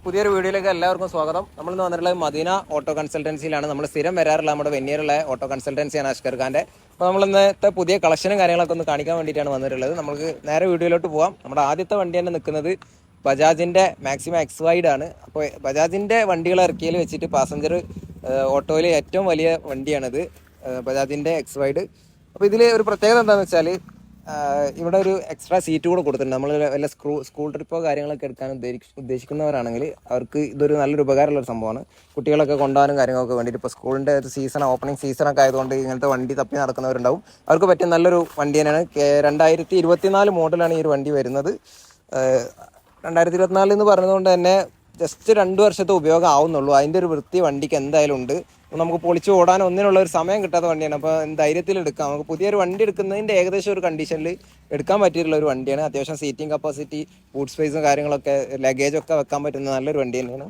പുതിയൊരു വീഡിയോയിലേക്ക് എല്ലാവർക്കും സ്വാഗതം. നമ്മളിന്ന് വന്നിട്ടുള്ളത് മദീന ഓട്ടോ കൺസൾട്ടൻസിയിലാണ്. നമ്മൾ സ്ഥിരം വരാറുള്ള നമ്മുടെ വെന്നീറുള്ള ഓട്ടോ കൺസൾട്ടൻസിയാണ് അഷ്കർ ഖാൻ്റെ. അപ്പോൾ നമ്മൾ ഇന്നത്തെ പുതിയ കളക്ഷനും കാര്യങ്ങളൊക്കെ ഒന്ന് കാണിക്കാൻ വേണ്ടിയിട്ടാണ് വന്നിട്ടുള്ളത്. നമുക്ക് നേരെ വീഡിയോയിലോട്ട് പോകാം. നമ്മുടെ ആദ്യത്തെ വണ്ടി തന്നെ നിൽക്കുന്നത് ബജാജിൻ്റെ മാക്സിമം എക്സ് വൈഡ് ആണ്. അപ്പോൾ ബജാജിൻ്റെ വണ്ടികൾ ഇറക്കിയതിൽ വെച്ചിട്ട് പാസഞ്ചർ ഓട്ടോയിൽ ഏറ്റവും വലിയ വണ്ടിയാണിത്, ബജാജിൻ്റെ എക്സ് വൈഡ്. അപ്പോൾ ഇതിൽ ഒരു പ്രത്യേകത എന്താണെന്ന് വെച്ചാൽ ഇവിടെ ഒരു എക്സ്ട്രാ സീറ്റ് കൂടെ കൊടുത്തിട്ടുണ്ട്. നമ്മൾ വല്ല സ്കൂൾ ട്രിപ്പോ കാര്യങ്ങളൊക്കെ എടുക്കാൻ ഉദ്ദേശിക്കുന്നവരാണെങ്കിൽ അവർക്ക് ഇതൊരു നല്ലൊരു ഉപകാരമുള്ള ഒരു സംഭവമാണ്. കുട്ടികളൊക്കെ കൊണ്ടുപോകാനും കാര്യങ്ങളൊക്കെ വേണ്ടിയിട്ട് ഇപ്പോൾ സ്കൂളിൻ്റെ ഒരു സീസൺ, ഓപ്പണിംഗ് സീസണൊക്കെ ആയതുകൊണ്ട് ഇങ്ങനത്തെ വണ്ടി തപ്പി നടക്കുന്നവരുണ്ടാവും. അവർക്ക് പറ്റിയ നല്ലൊരു വണ്ടി തന്നെയാണ്. 2024 മോഡലാണ് ഈ ഒരു വണ്ടി വരുന്നത്. 2024 എന്ന് പറഞ്ഞതുകൊണ്ട് തന്നെ ജസ്റ്റ് 2 വർഷത്തെ ഉപയോഗം ആവുന്നുള്ളൂ. അതിൻ്റെ ഒരു വൃത്തി വണ്ടിക്ക് എന്തായാലും ഉണ്ട്. നമുക്ക് പൊളിച്ച് ഓടാൻ ഒന്നിനുള്ള ഒരു സമയം കിട്ടാത്ത വണ്ടിയാണ്. അപ്പോൾ ധൈര്യത്തിൽ എടുക്കാം. നമുക്ക് പുതിയൊരു വണ്ടി എടുക്കുന്നതിൻ്റെ ഏകദേശം ഒരു കണ്ടീഷനിൽ എടുക്കാൻ പറ്റിയിട്ടുള്ള ഒരു വണ്ടിയാണ്. അത്യാവശ്യം സീറ്റിംഗ് കപ്പാസിറ്റി, ബൂട്ട് സ്പേസും കാര്യങ്ങളൊക്കെ, ലഗേജൊക്കെ വെക്കാൻ പറ്റുന്ന നല്ലൊരു വണ്ടി തന്നെയാണ്.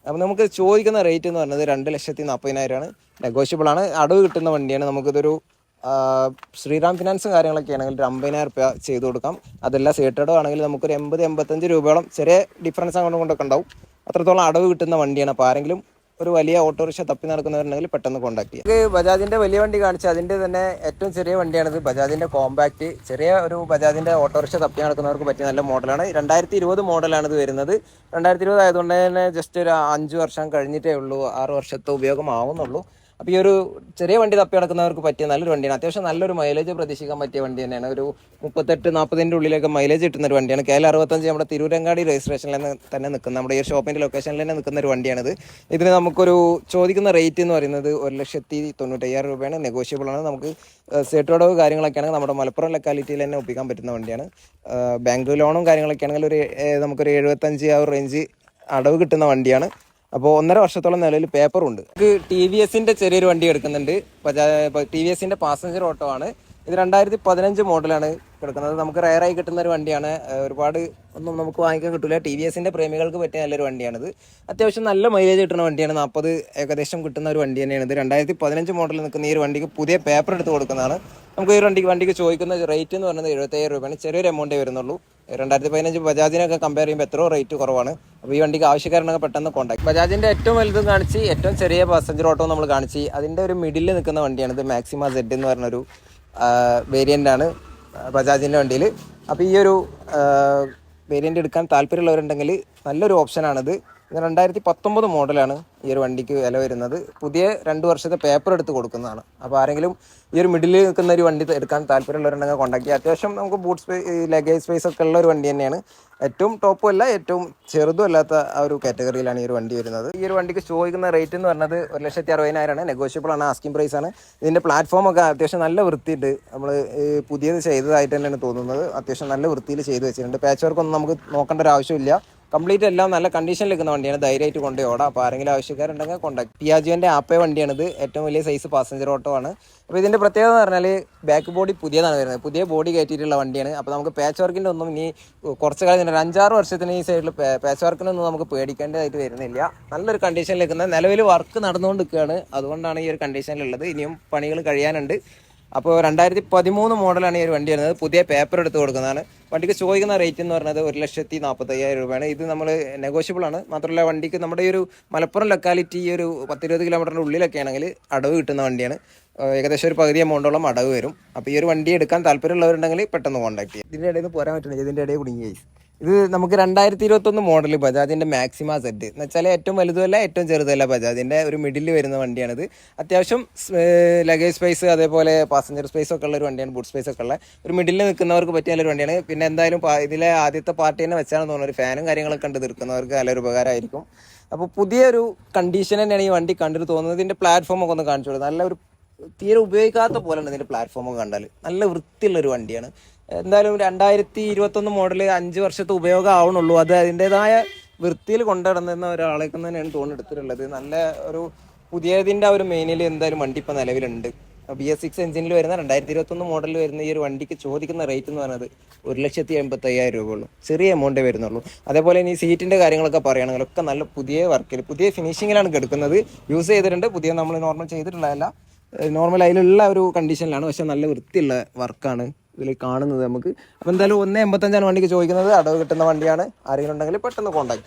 അപ്പോൾ നമുക്ക് ചോദിക്കുന്ന റേറ്റ് എന്ന് പറഞ്ഞത് 2,40,000 നെഗോഷ്യബിൾ ആണ്. അടവ് കിട്ടുന്ന വണ്ടിയാണ്. നമുക്കിതൊരു ശ്രീറാം ഫിനാൻസും കാര്യങ്ങളൊക്കെ ആണെങ്കിൽ ഒരു 50,000 രൂപ ചെയ്ത് കൊടുക്കാം. അതല്ല സീറ്റഡോ ആണെങ്കിൽ നമുക്കൊരു 80-85 രൂപയോളം ചെറിയ ഡിഫറൻസ് അങ്ങോട്ടും കൊണ്ടൊക്കെ ഉണ്ടാവും. അത്രത്തോളം അടവ് കിട്ടുന്ന വണ്ടിയാണ്. അപ്പോൾ ആരെങ്കിലും ഒരു വലിയ ഓട്ടോറിക്ഷ തപ്പി നടക്കുന്നവരുണ്ടെങ്കിൽ പെട്ടെന്ന് കോൺടാക്ട് ചെയ്യാം. ഇത് ബജാജിൻ്റെ വലിയ വണ്ടി കാണിച്ച് അതിൻ്റെ തന്നെ ഏറ്റവും ചെറിയ വണ്ടിയാണിത്, ബജാജിൻ്റെ കോമ്പാക്റ്റ്. ചെറിയ ഒരു ബജാജിൻ്റെ ഓട്ടോറിക്ഷ തപ്പി നടക്കുന്നവർക്ക് പറ്റിയ നല്ല മോഡലാണ്. 2020 മോഡലാണ് ഇത് വരുന്നത്. 2020 ആയതുകൊണ്ട് തന്നെ ജസ്റ്റ് ഒരു 5 വർഷം കഴിഞ്ഞിട്ടേ ഉള്ളൂ, 6 വർഷത്തെ ഉപയോഗം ആവുന്നുള്ളൂ. അപ്പോൾ ഈ ഒരു ചെറിയ വണ്ടി തപ്പി നടക്കുന്നവർക്ക് പറ്റിയ നല്ലൊരു വണ്ടിയാണ്. അത്യാവശ്യം നല്ലൊരു മൈലേജ് പ്രതീക്ഷിക്കാൻ പറ്റിയ വണ്ടി തന്നെയാണ്. ഒരു 38-40 ഉള്ളിലൊക്കെ മൈലേജ് കിട്ടുന്ന ഒരു വണ്ടിയാണ്. KL65 നമ്മുടെ തിരൂരങ്ങാടി രജിസ്ട്രേഷനിൽ തന്നെ നിൽക്കുന്ന, നമ്മുടെ ഈ ഷോപ്പിൻ്റെ ലൊക്കേഷനിൽ തന്നെ നിൽക്കുന്ന ഒരു വണ്ടിയാണിത്. ഇതിന് നമുക്കൊരു ചോദിക്കുന്ന റേറ്റ് എന്ന് പറയുന്നത് 1,95,000 രൂപയാണ്. നെഗോഷ്യബിൾ ആണ്. നമുക്ക് സേട്ടോടവ് കാര്യങ്ങളൊക്കെ ആണെങ്കിൽ നമ്മുടെ മലപ്പുറം ലൊക്കാലിറ്റിയിൽ തന്നെ ഒപ്പിക്കാൻ പറ്റുന്ന വണ്ടിയാണ്. ബാങ്ക് ലോണും കാര്യങ്ങളൊക്കെ ആണെങ്കിൽ നമുക്കൊരു 75,000 റേഞ്ച് അടവ് കിട്ടുന്ന വണ്ടിയാണ്. അപ്പോൾ 1.5 വർഷത്തോളം നിലവിൽ പേപ്പറുണ്ട്. നമുക്ക് TVS-ൻ്റെ ചെറിയൊരു വണ്ടി എടുക്കുന്നുണ്ട്. TVS-ൻ്റെ പാസഞ്ചർ ഓട്ടോ ആണ്. ഇത് 2015 മോഡലാണ് കിടക്കുന്നത്. നമുക്ക് റയറായി കിട്ടുന്ന ഒരു വണ്ടിയാണ്. ഒരുപാട് ഒന്നും നമുക്ക് വാങ്ങിക്കാൻ കിട്ടില്ല. TVS-ൻ്റെ പ്രേമികൾക്ക് പറ്റിയ നല്ലൊരു വണ്ടിയാണിത്. അത്യാവശ്യം നല്ല മൈലേജ് കിട്ടുന്ന വണ്ടിയാണ്. 40 ഏകദേശം കിട്ടുന്ന ഒരു വണ്ടി തന്നെയാണ് ഇത്. 2015 മോഡലിൽ നിൽക്കുന്ന ഈ ഒരു വണ്ടിക്ക് പുതിയ പേപ്പർ എടുത്ത് കൊടുക്കുന്നതാണ്. നമുക്ക് ഈ വണ്ടിക്ക് ചോദിക്കുന്ന റേറ്റ് എന്ന് പറയുന്നത് 75,000 രൂപയാണ്. ചെറിയൊരു എമൗണ്ടേ വരുന്നുള്ളൂ. 2015 ബജാജിനൊക്കെ കമ്പയർ ചെയ്യുമ്പോൾ എത്രയോ റേറ്റ് കുറവാണ്. അപ്പോൾ ഈ വണ്ടിക്ക് ആവശ്യക്കാരനൊക്കെ പെട്ടെന്ന് കോൺടാക്ട്. ബജാജിൻ്റെ ഏറ്റവും വലുതും കാണിച്ച് ഏറ്റവും ചെറിയ പാസഞ്ചർ ഓട്ടോ നമ്മൾ കാണിച്ച് അതിൻ്റെ ഒരു മിഡിൽ നിൽക്കുന്ന വണ്ടിയാണിത്. മാക്സിമ Z എന്ന് പറഞ്ഞൊരു വേരിയൻ്റ് ആണ് ബജാജിൻ്റെ വണ്ടിയിൽ. അപ്പോൾ ഈ ഒരു വേരിയൻ്റ് എടുക്കാൻ താല്പര്യമുള്ളവരുണ്ടെങ്കിൽ നല്ലൊരു ഓപ്ഷനാണിത്. ഇത് 2019 മോഡലാണ് ഈ ഒരു വണ്ടിക്ക് വില വരുന്നത്. പുതിയ 2 വർഷത്തെ പേപ്പർ എടുത്ത് കൊടുക്കുന്നതാണ്. അപ്പോൾ ആരെങ്കിലും ഈ ഒരു മിഡിൽ നിൽക്കുന്ന ഒരു വണ്ടി എടുക്കാൻ താല്പര്യമുള്ളവരുണ്ടെങ്കിൽ കോൺടാക്ട് ചെയ്യുക. അത്യാവശ്യം നമുക്ക് ബൂട്ട് സ്പേസ്, ലഗേജ് സ്പേസ് ഒക്കെ ഉള്ള ഒരു വണ്ടി തന്നെയാണ്. ഏറ്റവും ടോപ്പും അല്ല ഏറ്റവും ചെറുതും അല്ലാത്ത ആ ഒരു കാറ്റഗറിയിലാണ് ഈ ഒരു വണ്ടി വരുന്നത്. ഈ ഒരു വണ്ടിക്ക് ചോദിക്കുന്ന റേറ്റ് എന്ന് പറഞ്ഞത് 1,60,000 നെഗോഷ്യബിൾ ആണ്. ആസ്കിംഗ് പ്രൈസ് ആണ്. ഇതിൻ്റെ പ്ലാറ്റ്ഫോമൊക്കെ അത്യാവശ്യം നല്ല വൃത്തിയുണ്ട്. നമ്മൾ പുതിയത് ചെയ്തതായിട്ട് തന്നെയാണ് തോന്നുന്നത്. അത്യാവശ്യം നല്ല വൃത്തിയിൽ ചെയ്ത് വെച്ചിട്ടുണ്ട്. പാച്ച് വർക്കൊന്നും നമുക്ക് നോക്കേണ്ട ഒരു ആവശ്യമില്ല. കംപ്ലീറ്റ് എല്ലാം നല്ല കണ്ടീഷനിൽ നിൽക്കുന്ന വണ്ടിയാണ്. ധൈര്യമായിട്ട് കൊണ്ടുപോയി ഓടാം. അപ്പോൾ ആരെങ്കിലും ആവശ്യക്കാരുണ്ടെങ്കിൽ കോൺടാക്ട്. പിയാജിയോൻ്റെ ആപ്പേ വണ്ടിയാണിത്. ഏറ്റവും വലിയ സൈസ് പാസഞ്ചർ ഓട്ടോ ആണ്. അപ്പോൾ ഇതിൻ്റെ പ്രത്യേകത എന്ന് പറഞ്ഞാൽ ബാക്ക് ബോഡി പുതിയതാണ് വരുന്നത്. പുതിയ ബോഡി കയറ്റിയിട്ടുള്ള വണ്ടിയാണ്. അപ്പോൾ നമുക്ക് പാച്ച് വർക്കിൻ്റെ ഒന്നും ഇനി കുറച്ച് കാലം 5-6 വർഷത്തിന് ഈ സൈഡിൽ പാച്ച് വർക്കിനൊന്നും നമുക്ക് പേടിക്കേണ്ടതായിട്ട് വരുന്നില്ല. നല്ലൊരു കണ്ടീഷനിൽ നിൽക്കുന്ന, നിലവിൽ വർക്ക് നടന്നുകൊണ്ട് നിൽക്കുകയാണ്. അതുകൊണ്ടാണ് ഈ ഒരു കണ്ടീഷനിലുള്ളത്. ഇനിയും പണികൾ കഴിയാനുണ്ട്. അപ്പോൾ 2013 മോഡലാണ് ഈ ഒരു വണ്ടി വരുന്നത്. പുതിയ പേപ്പർ എടുത്ത് കൊടുക്കുന്നതാണ്. വണ്ടിക്ക് ചോദിക്കുന്ന റേറ്റ് എന്ന് പറയുന്നത് 1,45,000 രൂപയാണ്. ഇത് നമ്മൾ നെഗോഷ്യബിൾ ആണ്. മാത്രമല്ല വണ്ടിക്ക് നമ്മുടെ ഈ ഒരു മലപ്പുറം ലൊക്കാലിറ്റി ഈ ഒരു 10-20 കിലോമീറ്ററിൻ്റെ ഉള്ളിലൊക്കെ ആണെങ്കിൽ അടവ് കിട്ടുന്ന വണ്ടിയാണ്. ഏകദേശം ഒരു പകുതി എമൗണ്ടോളം അടവ് വരും. അപ്പോൾ ഈ ഒരു വണ്ടി എടുക്കാൻ താല്പര്യമുള്ളവരുണ്ടെങ്കിൽ പെട്ടെന്ന് കോൺടാക്ട് ചെയ്യാം. ഇതിൻ്റെ ഇടയിൽ നിന്ന് പോരാൻ പറ്റുന്നത് ഇതിൻ്റെ ഇടയിൽ കുടുങ്ങി. ഇത് നമുക്ക് 2021 മോഡൽ ബജാജിൻ്റെ മാക്സിമ Z എന്ന് വെച്ചാൽ ഏറ്റവും വലുതുമല്ല ഏറ്റവും ചെറുതല്ല, ബജാജിൻ്റെ ഒരു മിഡിൽ വരുന്ന വണ്ടിയാണിത്. അത്യാവശ്യം ലഗേജ് സ്പേസ് അതേപോലെ പാസഞ്ചർ സ്പേസ് ഒക്കെ ഉള്ള ഒരു വണ്ടിയാണ്. ബൂട്ട് സ്പേസ് ഒക്കെ ഉള്ള ഒരു മിഡിൽ നിൽക്കുന്നവർക്ക് പറ്റിയ നല്ലൊരു വണ്ടിയാണ്. പിന്നെ എന്തായാലും ഇതിലെ ആദ്യത്തെ പാർട്ടി തന്നെ വെച്ചാണെന്ന് തോന്നുന്നു. ഒരു ഫാനും കാര്യങ്ങളൊക്കെ കണ്ട് തീർക്കുന്നവർക്ക് നല്ലൊരു ഉപകാരമായിരിക്കും. അപ്പോൾ പുതിയൊരു കണ്ടീഷൻ തന്നെയാണ് ഈ വണ്ടി കണ്ടിട്ട് തോന്നുന്നത്. ഇതിൻ്റെ പ്ലാറ്റ്ഫോമൊക്കെ ഒന്ന് കാണിച്ചു കൊടുക്കും. നല്ലൊരു തീരെ ഉപയോഗിക്കാത്ത പോലെയാണ് ഇതിൻ്റെ പ്ലാറ്റ്ഫോമൊക്കെ കണ്ടാൽ. നല്ല വൃത്തിയുള്ളൊരു വണ്ടിയാണ്. എന്തായാലും 2021 മോഡൽ 5 വർഷത്തെ ഉപയോഗം ആവണുള്ളൂ. അത് അതിൻ്റെതായ വൃത്തിയിൽ കൊണ്ടുനടന്ന ഒരാളേക്ക് തന്നെയാണ് തോന്നെടുത്തിട്ടുള്ളത്. നല്ല ഒരു പുതിയതിൻ്റെ ഒരു മെയിനിൽ എന്തായാലും വണ്ടി ഇപ്പോൾ നിലവിലുണ്ട്. BS6 എഞ്ചിനിൽ വരുന്ന 2021 മോഡലിൽ വരുന്ന ഈ ഒരു വണ്ടിക്ക് ചോദിക്കുന്ന റേറ്റ് എന്ന് പറയുന്നത് 1,85,000 രൂപ ഉള്ളൂ. ചെറിയ എമൗണ്ടേ വരുന്നുള്ളൂ. അതേപോലെ ഇനി സീറ്റിൻ്റെ കാര്യങ്ങളൊക്കെ പറയുകയാണെങ്കിലൊക്കെ നല്ല പുതിയ വർക്കിൽ പുതിയ ഫിനിഷിങ്ങിലാണ് കിടക്കുന്നത്. യൂസ് ചെയ്തിട്ടുണ്ട്. പുതിയ നമ്മൾ നോർമൽ ചെയ്തിട്ടുള്ളതല്ല. നോർമൽ അതിലുള്ള ഒരു കണ്ടീഷനിലാണ്. പക്ഷെ നല്ല വൃത്തിയുള്ള വർക്കാണ് ഇതിൽ കാണുന്നത് നമുക്ക്. അപ്പോൾ എന്തായാലും 1,85,000 വണ്ടിക്ക് ചോദിക്കുന്നത്. അടവ് കിട്ടുന്ന വണ്ടിയാണ്. ആരെങ്കിലും ഉണ്ടെങ്കിൽ പെട്ടെന്ന് കോൺടാക്ട്.